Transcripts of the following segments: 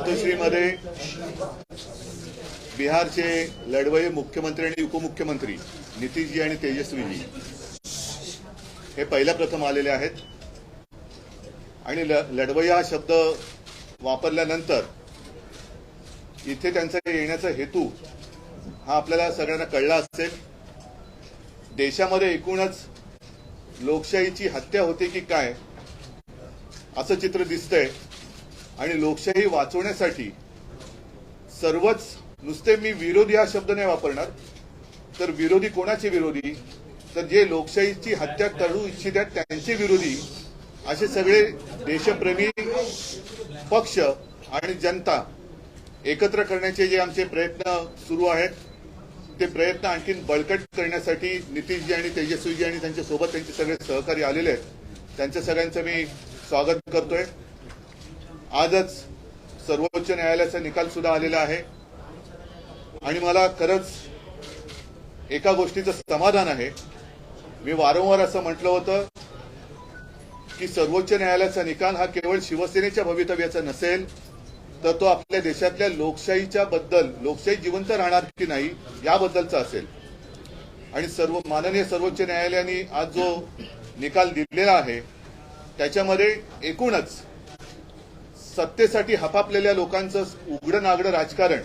मातोश्रीमध्ये बिहारचे लढवय्ये मुख्यमंत्री आणि उपमुख्यमंत्री नितीशजी आणि तेजस्वीजी हे पहिल्या प्रथम आलेले आहेत आणि लढवय्या हा शब्द वापरल्यानंतर इथे त्यांचा येण्याचा हेतू हा आपल्याला सगळ्यांना कळला असेल। देशामध्ये एकूणच लोकशाहीची हत्या होते की काय असं चित्र दिसतंय आणि लोकशाही वाचवण्यासाठी सर्वच, नुसते मी विरोधी हा शब्द नाही वापरणार, तर विरोधी कोणाचे विरोधी, तर जे लोकशाहीची हत्या करू इच्छितात त्यांचे विरोधी असे सगळे देशप्रेमी पक्ष आणि जनता एकत्र करण्याचे जे आमचे प्रयत्न सुरू आहेत ते प्रयत्न आणखीन बळकट करण्यासाठी नितीशजी आणि तेजस्वीजी आणि त्यांच्या सोबत त्यांचे सगळे सहकारी आलेले आहेत। त्यांच्या सगळ्यांचं मी स्वागत करतोय। आजच सर्वोच्च न्यायालयाचा निकाल सुद्धा आलेला आहे आणि मला खरंच एका गोष्टीचं समाधान आहे। मी वारंवार असं म्हटलं होतं की सर्वोच्च न्यायालयाचा निकाल हा केवळ शिवसेनेच्या भवितव्याचा नसेल, तर तो आपल्या देशातल्या लोकशाहीच्या बद्दल, लोकशाही जिवंत राहणार की नाही याबद्दलचा असेल। आणि माननीय सर्वोच्च न्यायालयाने आज जो निकाल दिलेला आहे त्याच्यामध्ये एकूणच सत्तेसाठी हपापलेल्या लोकांचं उघडं नागडं राजकारण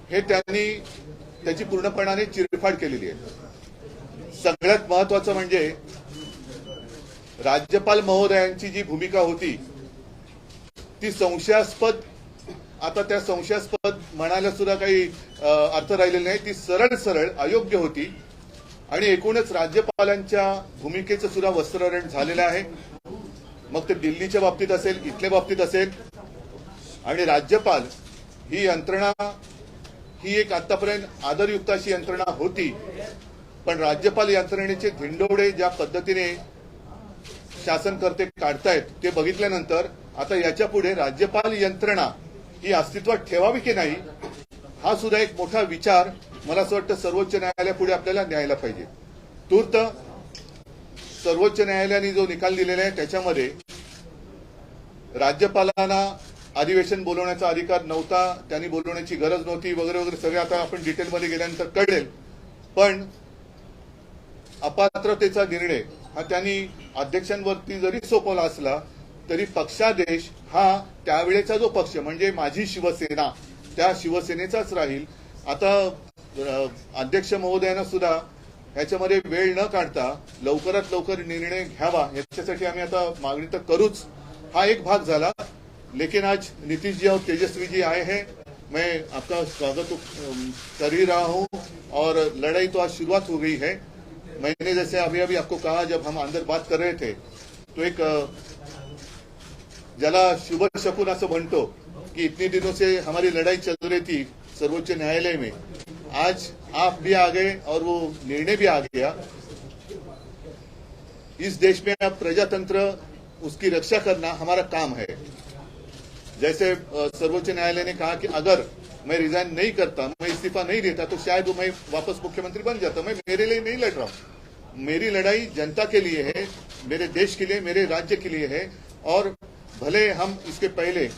हे त्यांनी त्याची पूर्णपणाने चिरफाड केलेली आहे। सगळ्यात महत्वाचं म्हणजे राज्यपाल महोदयांची जी भूमिका होती ती संशयास्पद, आता त्या संशयास्पद म्हणायला सुद्धा काही अर्थ राहिलेला नाही, ती सरळ सरळ अयोग्य होती आणि एकूणच राज्यपालांच्या भूमिकेचं सुद्धा वस्त्रहरण झालेलं आहे। मग ते दिल्लीच्या बाबतीत असेल, इथल्या बाबतीत असेल। आणि राज्यपाल ही यंत्रणा ही एक आतापर्यंत आदरयुक्त अशी यंत्रणा होती, पण राज्यपाल यंत्रणेचे धिंडोडे ज्या पद्धतीने शासनकर्ते काढतायत ते बघितल्यानंतर आता याच्या पुढे राज्यपाल यंत्रणा ही अस्तित्वात ठेवावी की नाही हा सुद्धा एक मोठा विचार मला असं वाटतं सर्वोच्च न्यायालयापुढे आपल्याला न्यायला पाहिजे। तूर्त सर्वोच्च न्यायालयाने जो निकाल दिलेला आहे त्याच्यामध्ये राज्यपालांना अधिवेशन बोलवण्याचा अधिकार नव्हता, त्यांनी बोलवण्याची गरज नव्हती वगैरे वगैरे सगळे आता आपण डिटेलमध्ये गेल्यानंतर कळेल। पण अपात्रतेचा निर्णय हा त्यांनी अध्यक्षांवरती जरी सोपवला असला तरी पक्षादेश हा त्यावेळेचा जो पक्ष म्हणजे माझी शिवसेना त्या शिवसेनेचाच राहील। आता अध्यक्ष महोदयांना सुद्धा ह्याच्यामध्ये वेळ न काढता लवकरात लवकर निर्णय घ्यावा याच्यासाठी आम्ही आता मागणी तर करूच, हा एक भाग झाला। लेकिन आज नीतीश जी और तेजस्वी जी आए हैं, मैं आपका स्वागत कर ही रहा हूं और लड़ाई तो आज शुरुआत हो गई है। मैंने जैसे अभी अभी आपको कहा, जब हम अंदर बात कर रहे थे तो एक ज्याला शुभ शकुन असं म्हणतो कि इतने दिनों से हमारी लड़ाई चल रही थी सर्वोच्च न्यायालय में, आज आप भी आ गए और वो निर्णय भी आ गया। इस देश में अब प्रजातंत्र उसकी रक्षा करना हमारा काम है। जैसे सर्वोच्च न्यायालय ने कहा कि अगर मैं रिजाइन नहीं करता, मैं इस्तीफा नहीं देता तो शायद मैं वापस मुख्यमंत्री बन जाता। मैं मेरे लिए नहीं लड़ रहा हूं, मेरी लड़ाई जनता के लिए है, मेरे देश के लिए, मेरे राज्य के लिए है। और भले हम इसके पहले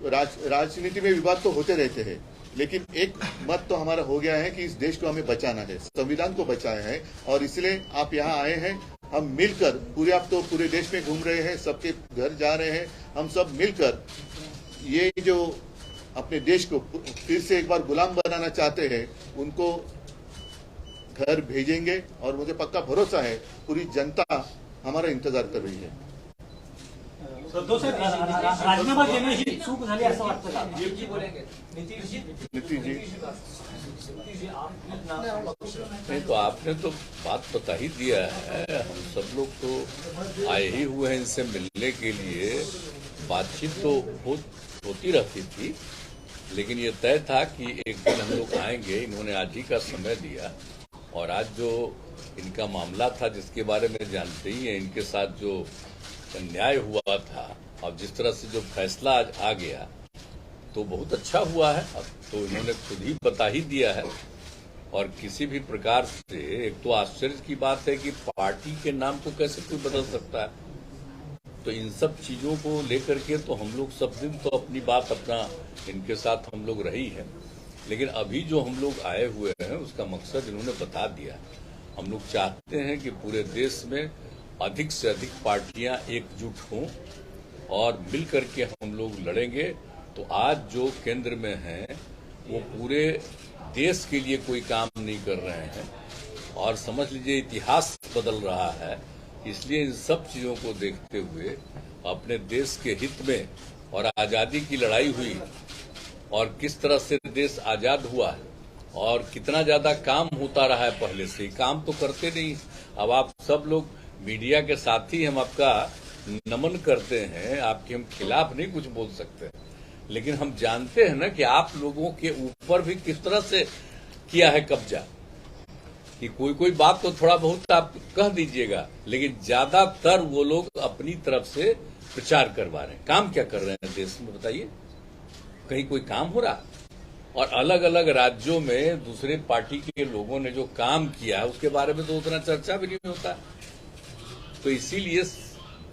राजनीति में विवाद तो होते रहते हैं, लेकिन एक मत तो हमारा हो गया है कि इस देश को हमें बचाना है, संविधान को बचाया है। और इसलिए आप यहाँ आए हैं, हम मिलकर आप तो पूरे देश में घूम रहे हैं, सबके घर जा रहे हैं, हम सब मिलकर ये जो अपने देश को फिर से एक बार गुलाम बनाना चाहते हैं उनको घर भेजेंगे। और मुझे पक्का भरोसा है पूरी जनता हमारा इंतजार कर रही है। राजीनामा देणं ही चूक झाली असं वाटतं का? नीतीश जी नहीं, तो आपने तो बात बता ही दिया है। हम सब लोग तो आए ही हुए हैं इनसे मिलने के लिए। बातचीत तो होती रहती थी, लेकिन ये तय था कि एक दिन हम लोग आएंगे। इन्होंने आज ही का समय दिया और आज जो इनका मामला था जिसके बारे में जानते ही हैं, इनके साथ जो न्याय हुआ था और जिस तरह से जो फैसला आज आ गया तो बहुत अच्छा हुआ है। अब तो इन्होंने खुद ही बता ही दिया है। और किसी भी प्रकार से, एक तो आश्चर्य की बात है कि पार्टी के नाम को कैसे कोई बदल सकता है। तो इन सब चीजों को लेकर के तो हम लोग सब दिन तो अपनी बात अपना इनके साथ हम लोग रही है, लेकिन अभी जो हम लोग आए हुए हैं उसका मकसद इन्होंने बता दिया। हम लोग चाहते हैं कि पूरे देश में अधिक से अधिक पार्टियां एकजुट हों और मिल करके हम लोग लड़ेंगे। तो आज जो केंद्र में हैं वो पूरे देश के लिए कोई काम नहीं कर रहे हैं और समझ लीजिए इतिहास बदल रहा है। इसलिए इन सब चीजों को देखते हुए अपने देश के हित में और आजादी की लड़ाई हुई और किस तरह से देश आजाद हुआ है और कितना ज्यादा काम होता रहा है पहले से, काम तो करते नहीं। अब आप सब लोग मीडिया के साथ ही हम आपका नमन करते हैं, आपके हम खिलाफ नहीं कुछ बोल सकते, लेकिन हम जानते हैं ना कि आप लोगों के ऊपर भी किस तरह से किया है कब्जा, कि कोई कोई बात तो थोड़ा बहुत आप कह दीजिएगा, लेकिन ज्यादातर वो लोग अपनी तरफ से प्रचार करवा रहे हैं। काम क्या कर रहे हैं देश में बताइए? कहीं कोई काम हो रहा? और अलग अलग राज्यों में दूसरे पार्टी के लोगों ने जो काम किया है उसके बारे में तो उतना चर्चा भी नहीं होता। तो इसीलिए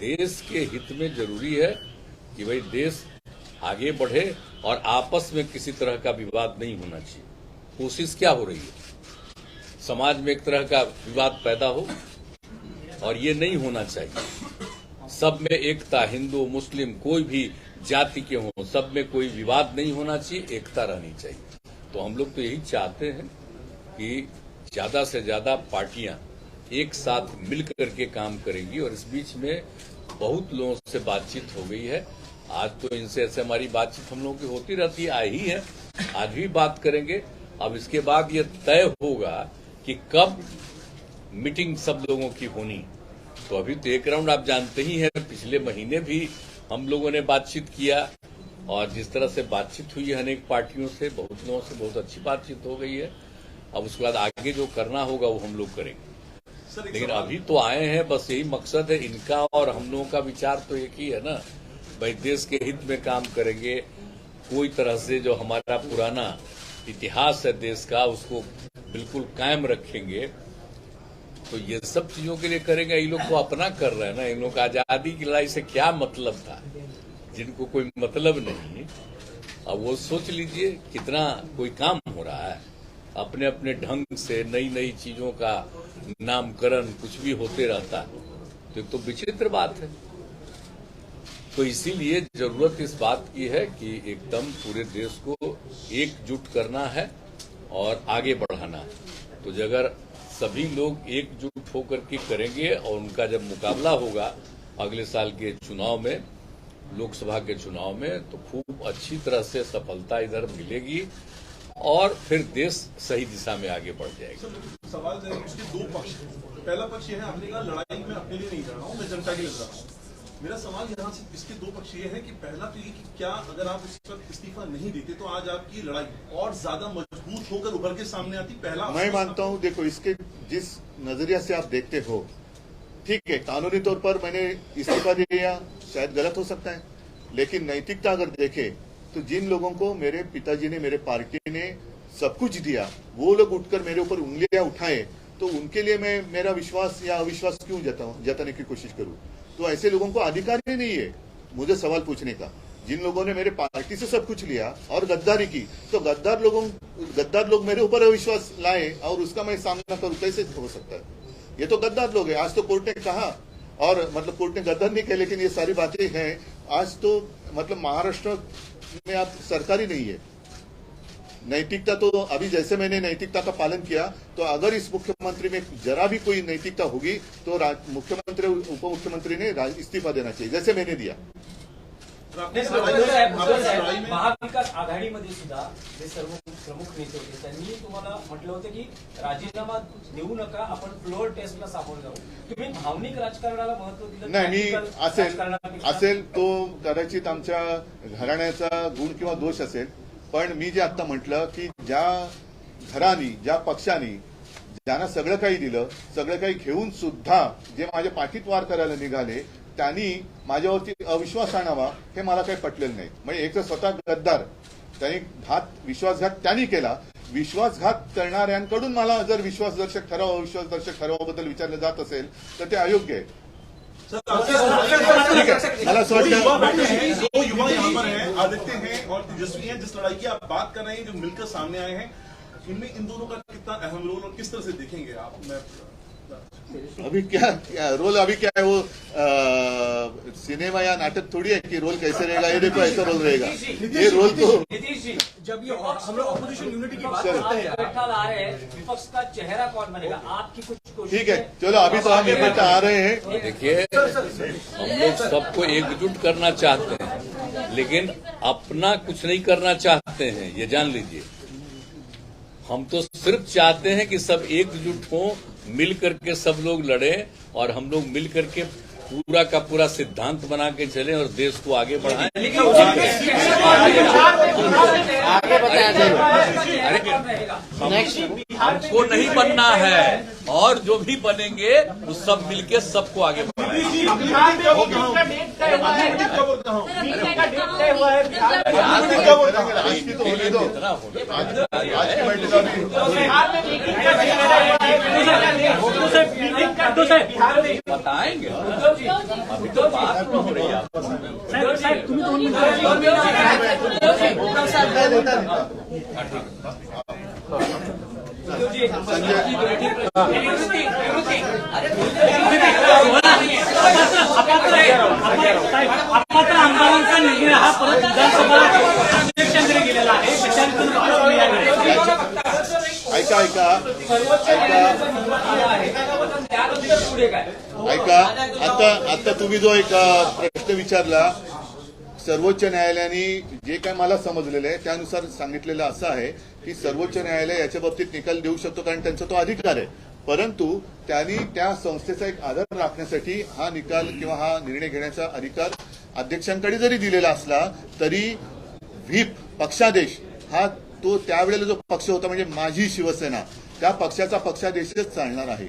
देश के हित में जरूरी है कि भाई देश आगे बढ़े और आपस में किसी तरह का विवाद नहीं होना चाहिए। कोशिश क्या हो रही है? समाज में एक तरह का विवाद पैदा हो और ये नहीं होना चाहिए। सब में एकता, हिंदू मुस्लिम कोई भी जाति के हों, सब में कोई विवाद नहीं होना चाहिए, एकता रहनी चाहिए। तो हम लोग तो यही चाहते हैं कि ज्यादा से ज्यादा पार्टियां एक साथ मिल करके काम करेंगी। और इस बीच में बहुत लोगों से बातचीत हो गई है। आज तो इनसे ऐसे हमारी बातचीत हम लोगों की होती रहती है, आई ही है, आज भी बात करेंगे। अब इसके बाद ये तय होगा कि कब मीटिंग सब लोगों की होनी। तो अभी तो एक राउंड आप जानते ही हैं, पिछले महीने भी हम लोगों ने बातचीत किया और जिस तरह से बातचीत हुई है अनेक पार्टियों से, बहुत लोगों से बहुत अच्छी बातचीत हो गई है। अब उसके बाद आगे जो करना होगा वो हम लोग करेंगे। लेकिन अभी तो आए हैं, बस यही मकसद है इनका और हम लोगों का विचार तो एक ही है ना, भाई देश के हित में काम करेंगे। कोई तरह से जो हमारा पुराना इतिहास है देश का उसको बिल्कुल कायम रखेंगे। तो ये सब चीजों के लिए करेंगे। ये लोग तो अपना कर रहे हैं ना, इन लोग आजादी की लड़ाई से क्या मतलब था, जिनको कोई मतलब नहीं। अब वो सोच लीजिए कितना कोई काम हो रहा है, अपने अपने ढंग से नई नई चीजों का नामकरण कुछ भी होते रहता है। तो एक तो विचित्र बात है। तो इसीलिए जरूरत इस बात की है कि एकदम पूरे देश को एकजुट करना है और आगे बढ़ाना है। तो अगर सभी लोग एकजुट होकर के करेंगे और उनका जब मुकाबला होगा अगले साल के चुनाव में, लोकसभा के चुनाव में, तो खूब अच्छी तरह से सफलता इधर मिलेगी और फिर देश सही दिशा में आगे बढ़ जाएगा। सवाल इसके दो पक्ष। पहला पक्ष यह है, आपने कहा लड़ाई में अपने लिए नहीं लड़ रहा हूँ, मैं जनता के लिए लड़ रहा हूँ। मेरा सवाल यहाँ से इसके दो पक्ष ये है कि पहला तो ये कि क्या अगर आप इस वक्त इस्तीफा नहीं देते तो आज आपकी लड़ाई और ज्यादा मजबूत होकर उभर के सामने आती? पहला मैं मानता हूँ, देखो इसके जिस नजरिया से आप देखते हो, ठीक है, कानूनी तौर पर मैंने इस्तीफा दिया, शायद गलत हो सकता है, लेकिन नैतिकता अगर देखे तो जिन लोगों को मेरे पिताजी ने, मेरे पार्टी ने सब कुछ दिया, वो लोग उठकर मेरे ऊपर उंगलियां उठाए, तो उनके लिए मैं मेरा विश्वास या अविश्वास क्यों जताने की कोशिश करूं? तो ऐसे लोगों को अधिकार ही नहीं है मुझे सवाल पूछने का। जिन लोगों ने मेरे पार्टी से सब कुछ लिया और गद्दारी की, तो गद्दार लोग मेरे ऊपर अविश्वास लाए और उसका मैं सामना करूं, कैसे हो सकता है? ये तो गद्दार लोग हैं। आज तो कोर्ट ने कहा, और मतलब कोर्ट ने गद्दार नहीं कहा, लेकिन ये सारी बातें हैं। आज तो मतलब महाराष्ट्र में आप सरकार ही नहीं है। नैतिकता तो अभी जैसे मैंने नैतिकता का पालन किया, तो अगर इस मुख्यमंत्री में जरा भी कोई नैतिकता होगी तो मुख्यमंत्री उप मुख्यमंत्री ने इस्तीफा देना चाहिए, जैसे मैंने दिया। महाविकास आघाडीमध्ये सुद्धा जे सर्व प्रमुख नेते होते त्यांनी तुम्हाला म्हटलं होतं की राजीनामा देऊ नका, आपण फ्लोअर टेस्टला सामोरं जाऊ। तुम्ही भावनिक राजकारणाला महत्व दिलं नाही, मी असेल तो कदाचित आमच्या घराण्याचा गुण किंवा दोष असेल, पण मी जे आता म्हटलं की ज्या घरानी, ज्या पक्षांनी ज्यांना सगळं काही दिलं, सगळं काही घेऊन सुद्धा जे माझ्या पाठीत वार करायला निघाले, त्यांनी माझ्यावरती अविश्वास आणावा हे मला काही पटलेलं नाही। म्हणजे एक तर स्वतः गद्दार, त्यांनी विश्वासघात त्यांनी केला। विश्वासघात करणाऱ्यांकडून मला जर विश्वासदर्शक ठराव, अविश्वासदर्शक ठरावाबद्दल विचारलं जात असेल तर ते अयोग्य आहे। ठीक आहे, मला असं दो युवा वाटतं बैठे हैं, दो युवा यहाँ पर हैं, आदित्य हैं और तेजस्वी हैं। जिस लड़ाई की आप बात कर रहे हैं, जो मिलकर सामने आए हैं, इनमें इन दोनों का कितना अहम रोल और किस तरह से देखेंगे आप? अभी क्या रोल अभी क्या है वो सिनेमा या नाटक थोड़ी है कि रोल कैसे रहेगा, ये देखो ऐसा रोल रहेगा, ये रोल तो नीतीश जी, जब ये हम लोग ऑपोजिशन यूनिटी की बात चलो। करते हैं बैठा ला रहे हैं, विपक्ष का चेहरा कौन बनेगा? आपकी कुछ कोशिश ठीक है, चलो अभी तो हम इकट्ठा आ रहे हैं। देखिए, हम लोग सबको एकजुट करना चाहते हैं, लेकिन अपना कुछ नहीं करना चाहते हैं, ये जान लीजिए। हम तो सिर्फ चाहते हैं कि सब एकजुट हों, मिल करके सब लोग लड़े और हम लोग मिल करके पूरा का पूरा सिद्धांत बना के चलें और देश को आगे बढ़ाएं। हमको नहीं बनना है, और जो भी बनेंगे वो सब मिलके सबको आगे बढ़ाएं। आज की तो होने दो, इतना होने आज की बैठक तो अभी बताएंगे, अभी तो बात हो रही है आपस में। अपात्र आमदारांचा निर्णय हा परत विधानसभा अध्यक्षांकडे गेलेला आहे. ऐका ऐका त्यानंतर पुढे काय? ऐका आता तुम्ही जो एक प्रश्न विचारला, सर्वोच्च न्यायालयाने जे काय मला समजलेलं आहे त्यानुसार सांगितलेलं असं आहे की सर्वोच्च न्यायालय याच्या बाबतीत निकाल देऊ शकतो, कारण त्यांचा तो अधिकार आहे. परंतु त्यांनी त्या संस्थेचा एक आधार राखण्यासाठी हा निकाल किंवा हा निर्णय घेण्याचा अधिकार अध्यक्षांकडे जरी दिलेला असला तरी व्हीप पक्षादेश हा तो त्यावेळेला जो पक्ष होता म्हणजे माझी शिवसेना, त्या पक्षाचा पक्षादेशच चालणार आहे.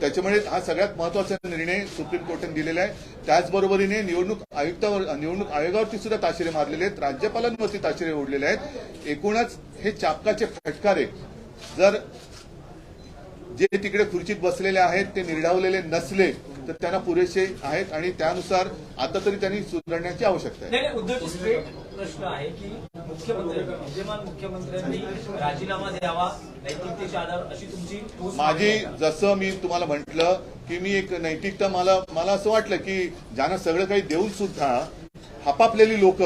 त्याच्यामुळे हा सगळ्यात महत्वाचा निर्णय सुप्रीम कोर्टाने दिलेला आहे. त्याचबरोबरीने निवडणूक आयोगावरती सुद्धा ताशेरे मारलेले आहेत, राज्यपालांवरती ताशेरे ओढलेले आहेत. एकूणच हे चापकाचे फटकारे जर जे तिकडे खुर्चीत बसलेले आहेत ते निर्ढावलेले नसले तर त्यांना पुरेसे आहेत आणि त्यानुसार आता तरी त्यांनी सुधारण्याची आवश्यकता आहे. नाही, उद्धवजी, स्ट्रेट प्रश्न आहे की विद्यमान मुख्यमंत्र्यांनी राजीनामा द्यावा नैतिकतेच्या आधार, अशी तुमची ठोस माझी मागणी आहे. जसं मी तुम्हाला म्हटलं की मी एक नैतिकता मला असं वाटलं की ज्यांना सगळं काही देऊन सुद्धा हपापलेली लोक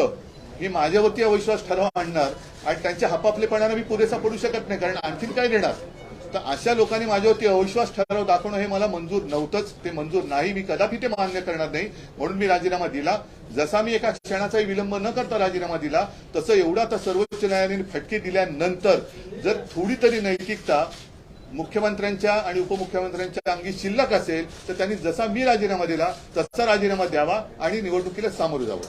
ही माझ्यावरती अविश्वास ठराव आणणार आणि त्यांच्या हपापलेपणाने मी पुरेसा पडू शकत नाही, कारण आणखीन काय देणार. तर अशा लोकांनी माझ्यावरती अविश्वास ठराव दाखवणं हे मला मंजूर नव्हतंच, ते मंजूर नाही, मी कदापि ते मान्य करणार नाही, म्हणून मी राजीनामा दिला. जसा मी एका क्षणाचाही विलंब न करता राजीनामा दिला, तसं एवढा आता सर्वोच्च न्यायालयाने फटके दिल्यानंतर जर थोडी तरी नैतिकता मुख्यमंत्र्यांच्या आणि उपमुख्यमंत्र्यांच्या अंगी शिल्लक असेल तर त्यांनी जसा मी राजीनामा दिला तसा राजीनामा द्यावा आणि निवडणुकीला सामोरं जावं.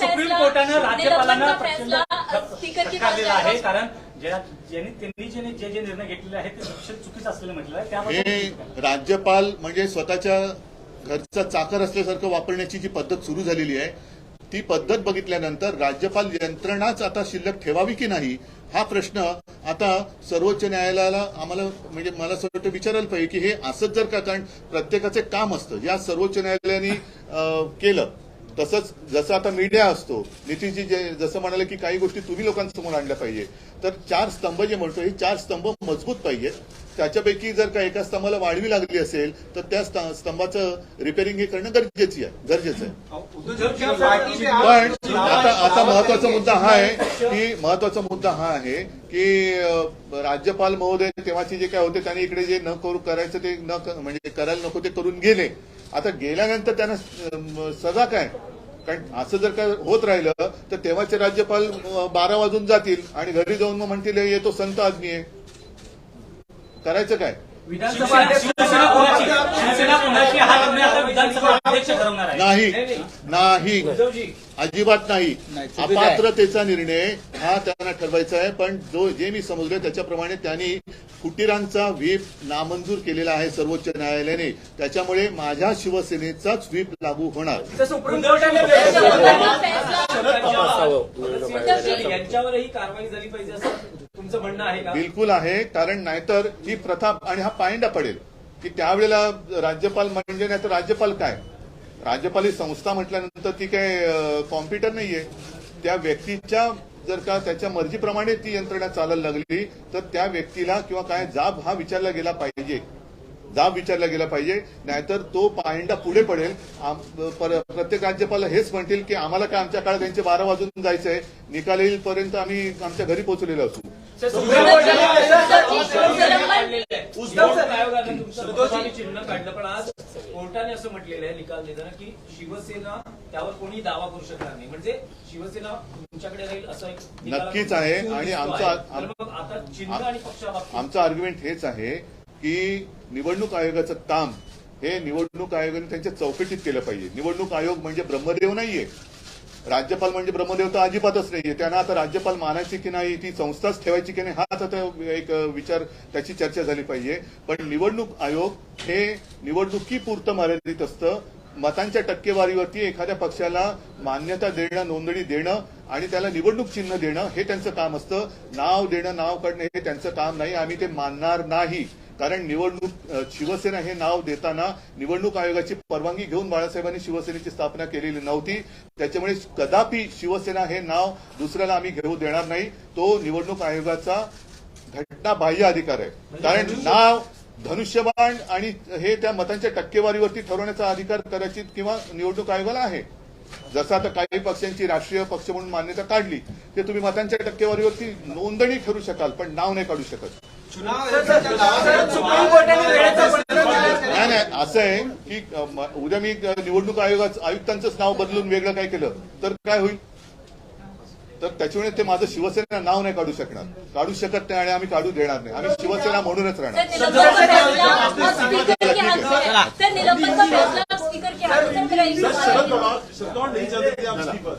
सुप्रीम कोर्टानं राज्यपालांना प्रचंड फटकारलेला आहे, कारण त्यांनी जे निर्णय घेतलेले आहेत ते चुकीचं असलेलं म्हटलं आहे. त्याबद्दल हे राज्यपाल म्हणजे स्वतःच्या घरचा चाकर असल्यासारखं वापरण्याची जी पद्धत सुरू झालेली आहे, ती पद्धत बघितल्यानंतर राज्यपाल यंत्रणाच आता शिल्लक ठेवावी की नाही हा प्रश्न आता सर्वोच्च न्यायालयाला आम्हाला म्हणजे मला असं वाटतं विचारायला पाहिजे की हे असंच जर का, कारण प्रत्येकाचे काम असतं, या सर्वोच्च न्यायालयाने केलं तसंच जसं आता मीडिया असतो. नितीशजी जसं म्हणाले की काही गोष्टी तुम्ही लोकांसमोर आणल्या पाहिजे, तर 4 स्तंभ जे म्हणतो हे 4 स्तंभ मजबूत पाहिजेत. त्याच्यापैकी जर का एका स्तंभाला वाढवी लागली असेल तर त्या स्तंभाचं रिपेअरिंग हे करणं गरजेचं आहे. पण आता महत्वाचा मुद्दा हा आहे की राज्यपाल महोदय तेव्हाचे जे काय होते त्यांनी इकडे जे न करू करायचं ते म्हणजे करायला नको ते करून गेले. आता गेल्यानंतर त्यांना सजा काय, कारण असं जर का होत राहिलं तर तेव्हाचे राज्यपाल 12 वाजून जातील आणि घरी जाऊन मग म्हणतील येतो संत आदमी आहे, करायचं काय. शिवसेना कोणाची हा निर्णय आता विधानसभा अध्यक्ष ठरवणार आहे? नाही, उद्धवजी, अजिबात नाही. अपात्रतेचा निर्णय हा त्यांना ठरवायचा आहे, पण जे मी समजले त्याच्याप्रमाणे त्यांनी फुटीरांचा व्हीप नामंजूर केलेला आहे सर्वोच्च न्यायालयाने, त्याच्यामुळे माझ्या शिवसेनेचाच व्हीप लागू होणार. सुप्रीम कोर्टाने यांच्यावरही कारवाई झाली पाहिजे असं तुमचं म्हणणं आहे का? बिलकुल आहे, कारण नाहीतर ही प्रथा आणि हा पायंडा पडेल. की त्यावेळेला राज्यपाल म्हणजे नाही तर राज्यपाल काय, राज्यपाल ही संस्था म्हटल्यानंतर ती काय कॉम्प्युटर नाहीये. त्या व्यक्तीच्या जर का त्याच्या मर्जीप्रमाणे ती यंत्रणा चालायला लागली तर त्या व्यक्तीला किंवा काय जाब हा विचारला गेला पाहिजे, जाब विचारला गेला पाहिजे. नाहीतर तो पायंडा पुढे पडेल. प्रत्येक राज्यपाल हेच म्हणतील की आम्हाला काय आमच्या काळात त्यांचे 12 वाजून जायचंय, निकाल येईपर्यंत आम्ही आमच्या घरी पोहोचलेलो असू. निवडणूक आयोगाने तुमचं चिन्ह काढलं, पण आज कोर्टाने असं म्हटलेलं आहे निकाल देताना की शिवसेना त्यावर कोणी दावा करू शकणार नाही, म्हणजे शिवसेना तुमच्याकडे राहील असं एक नक्कीच आहे. आणि आता चिन्ह आणि पक्षाबाबतीत आमचं आर्ग्युमेंट हेच आहे की निवडणूक आयोगाचं काम हे निवडणूक आयोगाने त्यांच्या चौकटीत केलं पाहिजे. निवडणूक आयोग म्हणजे ब्रह्मदेव नाहीये, राज्यपाल म्हणजे ब्रह्मदेव तर अजिबातच नाहीये. त्यांना आता राज्यपाल मानायची की नाही, ती संस्थाच ठेवायची की नाही, हाच आता एक विचार, त्याची चर्चा झाली पाहिजे. पण निवडणूक आयोग हे निवडणुकीपुरतं मर्यादित असतं. मतांच्या टक्केवारीवरती एखाद्या पक्षाला मान्यता देणं, नोंदणी देणं आणि त्याला निवडणूक चिन्ह देणं हे त्यांचं काम असतं. नाव देणं, नाव काढणं हे त्यांचं काम नाही. आम्ही ते मानणार नाही. कारण निवडणूक शिवसेना हे नाव देताना निवडणूक आयोगाची परवानगी घेऊन बाळासाहेबांनी शिवसेनेची स्थापना केलेली नव्हती. त्याच्यामुळे कदापि शिवसेना हे नाव दुसऱ्याला आम्ही घेऊ देणार नाही. तो निवडणूक आयोगाचा घटनाबाह्य अधिकार आहे. कारण नाव, धनुष्यबाण आणि हे त्या मतांच्या टक्केवारीवरती ठरवण्याचा अधिकार कदाचित किंवा निवडणूक आयोगाला आहे. जसं आता काही पक्षांची राष्ट्रीय पक्ष म्हणून मान्यता काढली ते तुम्ही मतांच्या टक्केवारीवरती नोंदणी करू शकाल, पण नाव नाही काढू शकत. नाही, असं आहे की उद्या मी निवडणूक आयुक्तांचंच नाव बदलून वेगळं काय केलं तर काय होईल? तर त्याच्यामुळे ते माझं शिवसेना नाव नाही काढू शकत नाही आणि आम्ही काढू देणार नाही. आम्ही शिवसेना म्हणूनच राहणार. शरद पवार नहीं चाहते थे आप इस्तीफा